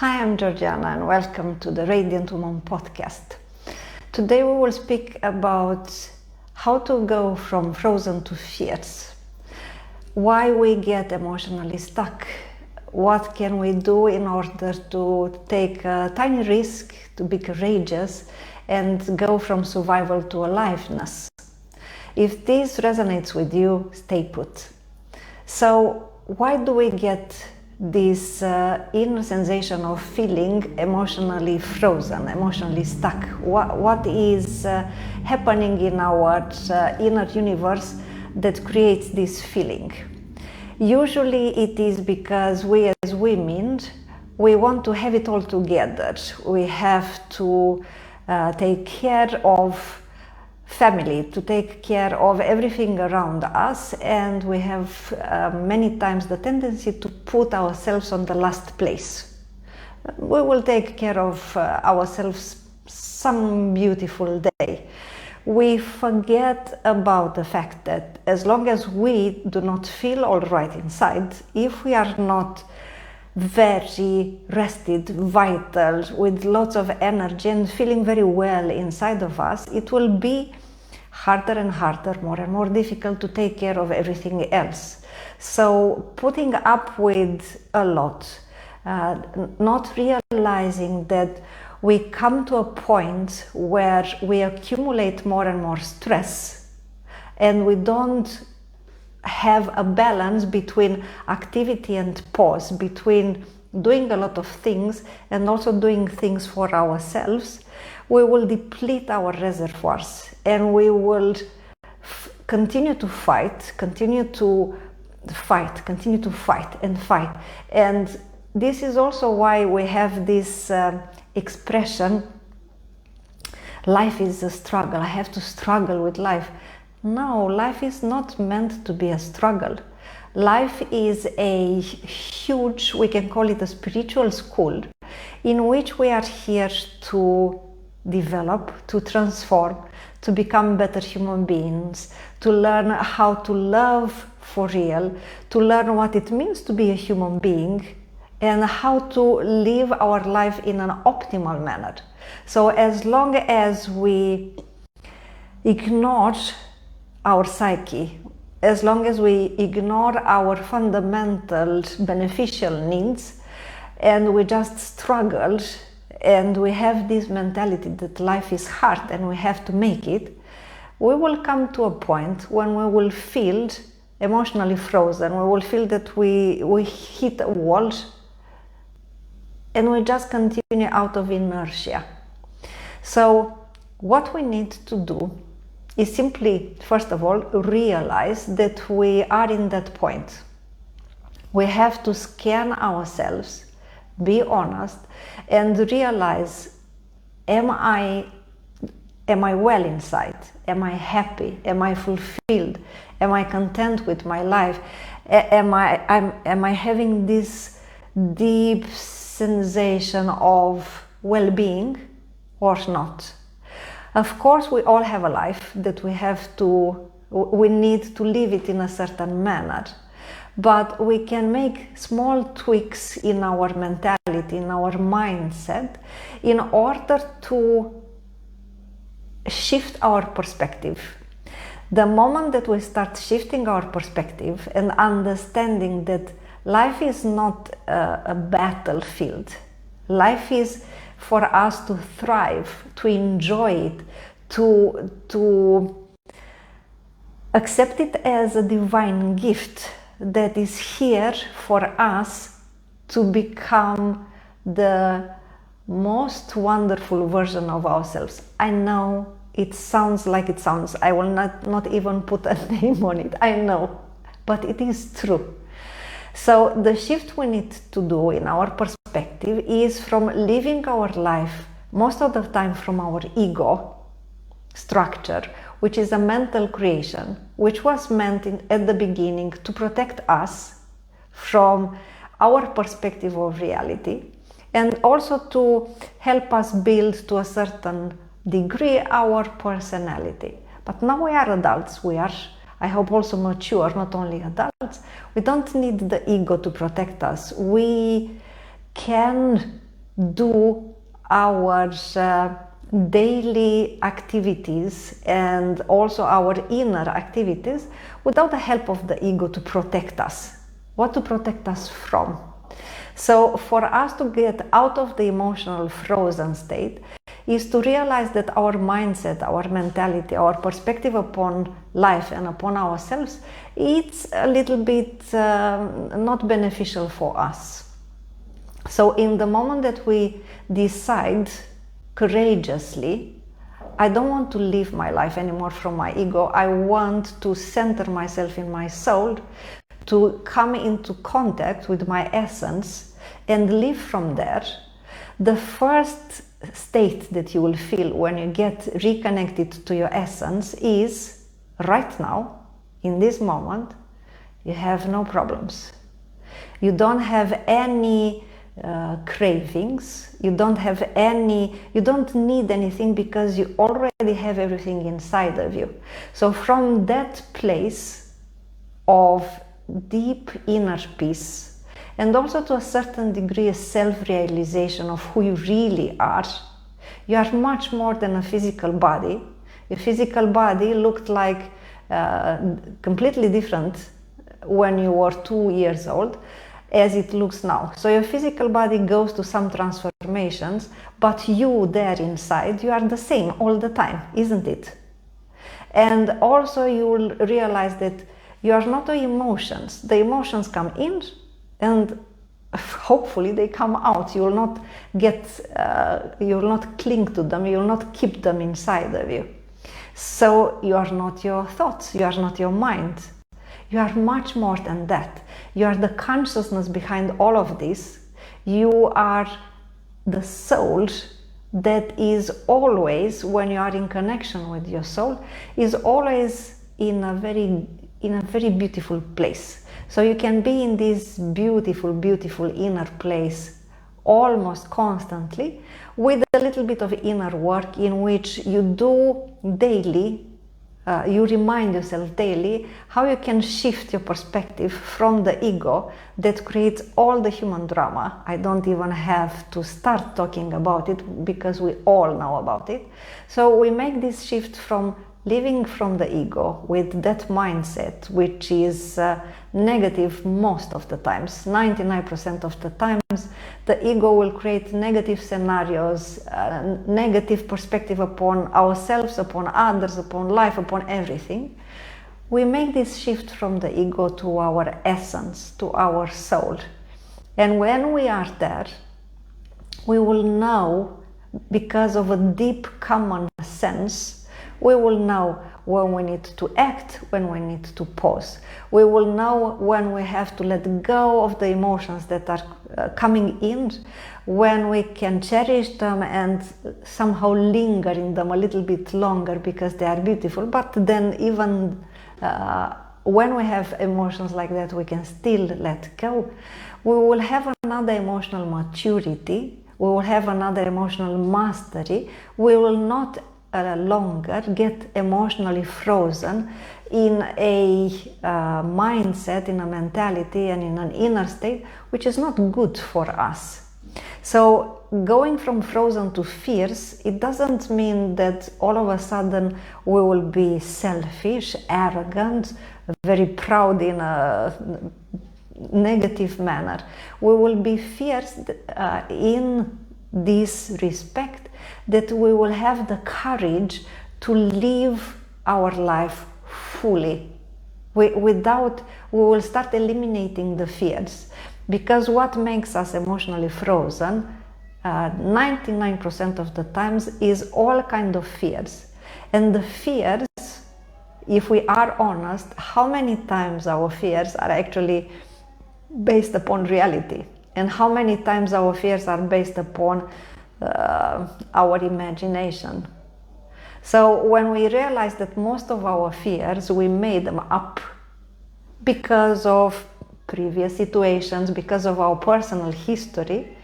Hi, I'm Georgiana and welcome to the Radiant Woman podcast. Today we will speak about how to go from frozen to fierce, why we get emotionally stuck, what can we do in order to take a tiny risk, to be courageous and go from survival to aliveness. If this resonates with you, stay put. So why do we get this inner sensation of feeling emotionally frozen, emotionally stuck? What is happening in our inner universe that creates this feeling? Usually it is because we as women, we want to have it all together. We have to take care of family, to take care of everything around us, and we have many times the tendency to put ourselves on the last place. We will take care of ourselves some beautiful day. We forget about the fact that as long as we do not feel all right inside, if we are not very rested, vital, with lots of energy and feeling very well inside of us, it will be harder and harder, more and more difficult to take care of everything else. So putting up with a lot, not realizing that we come to a point where we accumulate more and more stress and we don't have a balance between activity and pause, between doing a lot of things and also doing things for ourselves, we will deplete our reservoirs and we will continue to fight and fight. And this is also why we have this expression, life is a struggle, I have to struggle with life. No, life is not meant to be a struggle. Life is a huge, we can call it a spiritual school, in which we are here to develop, to transform, to become better human beings, to learn how to love for real, to learn what it means to be a human being, and how to live our life in an optimal manner. So as long as we ignore our psyche, as long as we ignore our fundamental beneficial needs and we just struggle and we have this mentality that life is hard and we have to make it, we will come to a point when we will feel emotionally frozen. We will feel that we hit a wall and we just continue out of inertia. So what we need to do is simply, first of all, realize that we are in that point. We have to scan ourselves, be honest, and realize, am I well inside? Am I happy? Am I fulfilled? Am I content with my life? Am I having this deep sensation of well-being or not? Of course, we all have a life that we need to live it in a certain manner, but we can make small tweaks in our mentality, in our mindset, in order to shift our perspective. The moment that we start shifting our perspective and understanding that life is not a battlefield, life is for us to thrive, to enjoy it, to accept it as a divine gift that is here for us to become the most wonderful version of ourselves. I know it sounds like it sounds. I will not even put a name on it. I know, but it is true. So the shift we need to do in our perspective is from living our life most of the time from our ego structure, which is a mental creation, which was meant at the beginning to protect us from our perspective of reality and also to help us build to a certain degree our personality. But now we are adults, we are, I hope, also mature, not only adults. We don't need the ego to protect us. We can do our daily activities and also our inner activities without the help of the ego to protect us. What to protect us from? So for us to get out of the emotional frozen state is to realize that our mindset, our mentality, our perspective upon life and upon ourselves, it's a little bit not beneficial for us. So in the moment that we decide courageously, I don't want to live my life anymore from my ego, I want to center myself in my soul, to come into contact with my essence and live from there, the first state that you will feel when you get reconnected to your essence is, right now, in this moment, you have no problems. You don't have any cravings, you don't need anything because you already have everything inside of you. So from that place of deep inner peace, and also to a certain degree a self-realization of who you really are, you are much more than a physical body. Your physical body looked like completely different when you were 2 years old as it looks now. So your physical body goes to some transformations, but you there inside, you are the same all the time, isn't it? And also you will realize that you are not the emotions. The emotions come in and hopefully they come out. You will not cling to them, you will not keep them inside of you. So you are not your thoughts, you are not your mind. You are much more than that. You are the consciousness behind all of this. You are the soul that is always, when you are in connection with your soul, is always in a very beautiful place. So you can be in this beautiful, beautiful inner place almost constantly, with a little bit of inner work in which you do daily. You remind yourself daily how you can shift your perspective from the ego that creates all the human drama. I don't even have to start talking about it because we all know about it. So we make this shift from living from the ego with that mindset, which is negative most of the times. 99% of the times the ego will create negative scenarios, negative perspective upon ourselves, upon others, upon life, upon everything. We make this shift from the ego to our essence, to our soul. And when we are there, we will know, because of a deep common sense, we will know when we need to act, when we need to pause. We will know when we have to let go of the emotions that are coming in, when we can cherish them and somehow linger in them a little bit longer because they are beautiful. But then even when we have emotions like that, we can still let go. We will have another emotional maturity. We will have another emotional mastery. We will not longer get emotionally frozen in a mindset, in a mentality, and in an inner state which is not good for us. So going from frozen to fierce, it doesn't mean that all of a sudden we will be selfish, arrogant, very proud in a negative manner. We will be fierce in this respect, that we will have the courage to live our life fully. We will start eliminating the fears, because what makes us emotionally frozen 99% of the times is all kind of fears. And the fears, if we are honest, how many times our fears are actually based upon reality, and how many times our fears are based upon our imagination. So when we realize that most of our fears, we made them up because of previous situations, because of our personal history,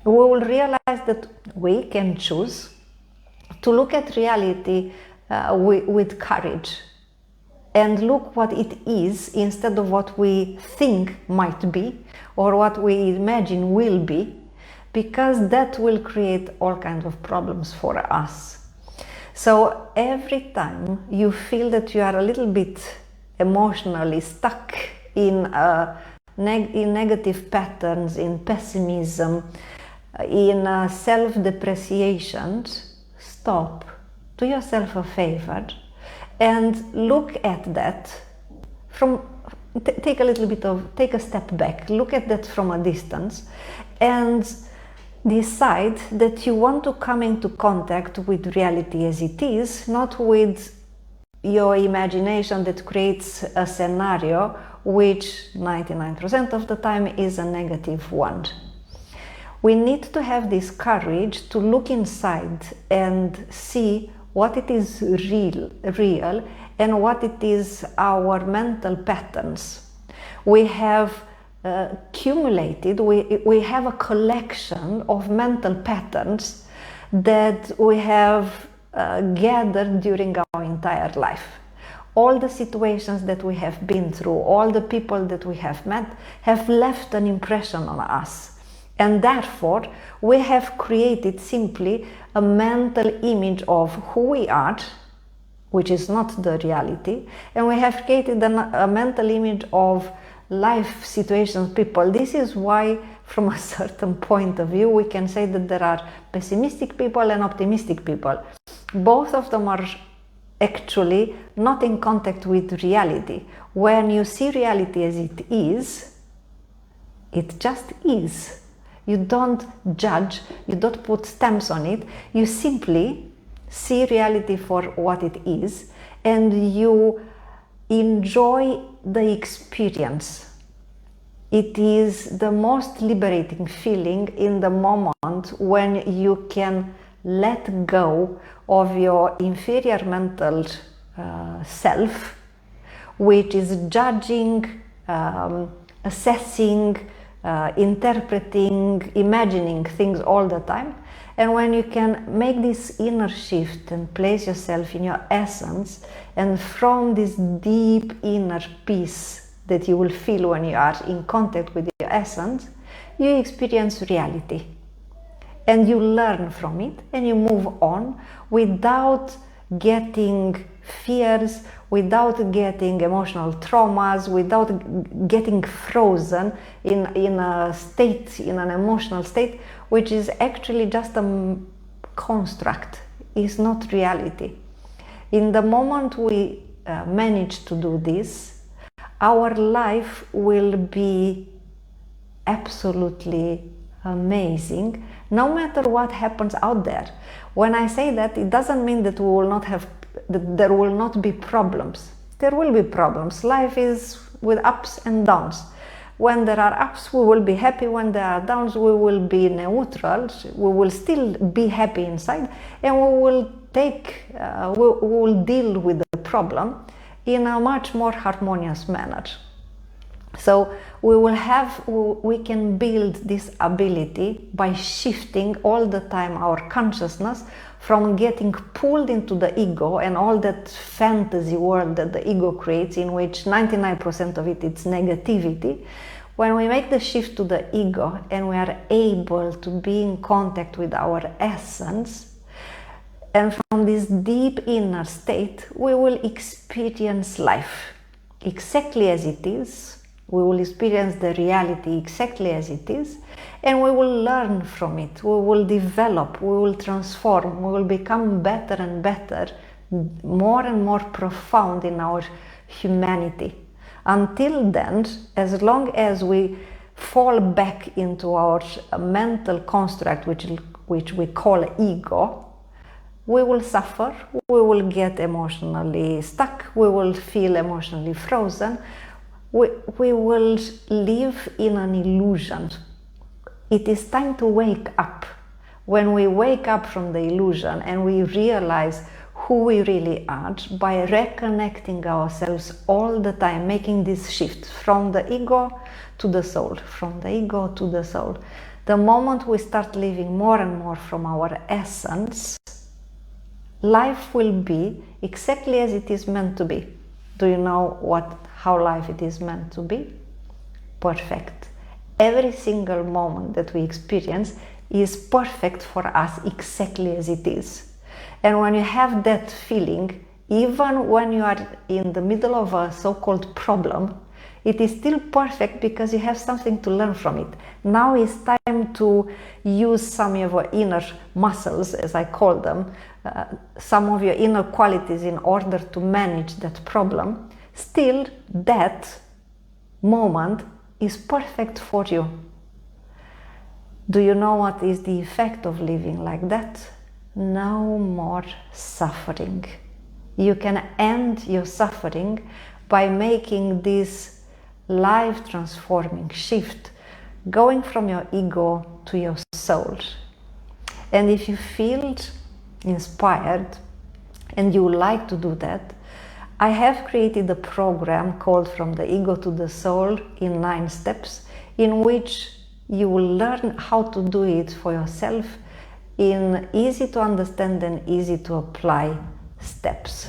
we will realize that we can choose to look at reality with courage and look what it is instead of what we think might be or what we imagine will be. because that will create all kinds of problems for us. So every time you feel that you are a little bit emotionally stuck in negative patterns, in pessimism, in self-depreciation, stop, do yourself a favor and look at that from, take a step back, look at that from a distance and decide that you want to come into contact with reality as it is, not with your imagination that creates a scenario which 99% of the time is a negative one. We need to have this courage to look inside and see what it is real and what it is our mental patterns. We have accumulated, we have a collection of mental patterns that we have gathered during our entire life. All the situations that we have been through, all the people that we have met have left an impression on us. And therefore, we have created simply a mental image of who we are, which is not the reality, and we have created a mental image of life situations, people. This is why, from a certain point of view, we can say that there are pessimistic people and optimistic people. Both of them are actually not in contact with reality. When you see reality as it just is. You don't judge, you don't put stamps on it, you simply see reality for what it is and you enjoy the experience. It is the most liberating feeling in the moment when you can let go of your inferior mental self, which is judging, assessing, interpreting, imagining things all the time. And when you can make this inner shift and place yourself in your essence, and from this deep inner peace that you will feel when you are in contact with your essence, you experience reality. And you learn from it and you move on without getting fears, without getting emotional traumas, without getting frozen in a state, in an emotional state, which is actually just a construct, is not reality. In the moment we manage to do this, our life will be absolutely amazing, no matter what happens out there. When I say that, it doesn't mean that we will not have, that there will not be problems. There will be problems. Life is with ups and downs. When there are ups, we will be happy. When there are downs, we will be neutral. We will still be happy inside, and we will we will deal with the problem in a much more harmonious manner. So we can build this ability by shifting all the time our consciousness from getting pulled into the ego and all that fantasy world that the ego creates, in which 99% of it is negativity. When we make the shift to the ego and we are able to be in contact with our essence, and from this deep inner state, we will experience life exactly as it is. We will experience the reality exactly as it is, and we will learn from it. We will develop, we will transform, we will become better and better, more and more profound in our humanity. Until then, as long as we fall back into our mental construct, which we call ego, we will suffer, we will get emotionally stuck, we will feel emotionally frozen. We will live in an illusion. It is time to wake up. When we wake up from the illusion and we realize who we really are by reconnecting ourselves all the time, making this shift from the ego to the soul, from the ego to the soul. The moment we start living more and more from our essence, life will be exactly as it is meant to be. Do you know how life it is meant to be? Perfect. Every single moment that we experience is perfect for us exactly as it is. And when you have that feeling, even when you are in the middle of a so-called problem, it is still perfect because you have something to learn from it. Now it's time to use some of your inner muscles, as I call them, some of your inner qualities in order to manage that problem. Still, that moment is perfect for you. Do you know what is the effect of living like that? No more suffering. You can end your suffering by making this life transforming shift, going from your ego to your soul. And if you feel inspired and you like to do that, I have created a program called From the Ego to the Soul in 9 steps, in which you will learn how to do it for yourself in easy to understand and easy to apply steps.